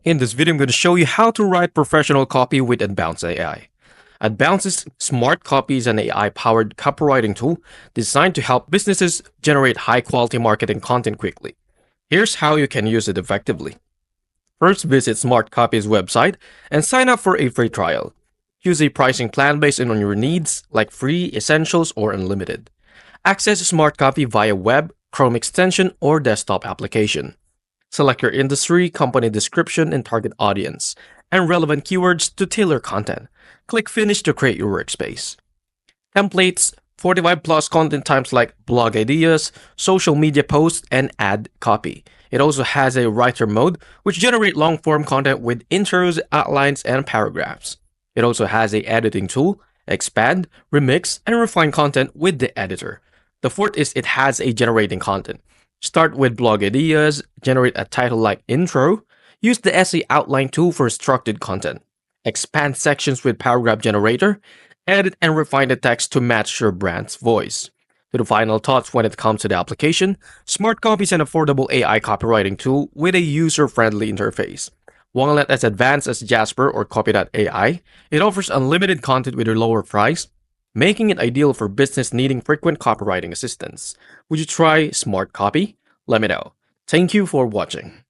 In this video, I'm going to show you how to write professional copy with Unbounce AI. Unbounce's smart copy is an AI-powered copywriting tool designed to help businesses generate high-quality marketing content quickly. Here's how you can use it effectively. First, visit Smart Copy's website and sign up for a free trial. Choose a pricing plan based on your needs, like free, essentials, or unlimited. Access Smart Copy via web, Chrome extension, or desktop application. Select your industry, company description, and target audience, and relevant keywords to tailor content. Click Finish to create your workspace. Templates, 45 plus content types like blog ideas, social media posts, and ad copy. It also has a writer mode, which generates long-form content with intros, outlines, and paragraphs. It also has an editing tool, expand, remix, and refine content with the editor. The fourth is it has a generating content. Start with blog ideas, generate a title like intro, use the essay outline tool for structured content, expand sections with paragraph generator, edit and refine the text to match your brand's voice. To the final thoughts when it comes to the application, Smart Copy is an affordable AI copywriting tool with a user-friendly interface. While not as advanced as Jasper or copy.ai, it offers unlimited content with a lower price, making it ideal for business needing frequent copywriting assistance. Would you try Smart Copy? Let me know. Thank you for watching.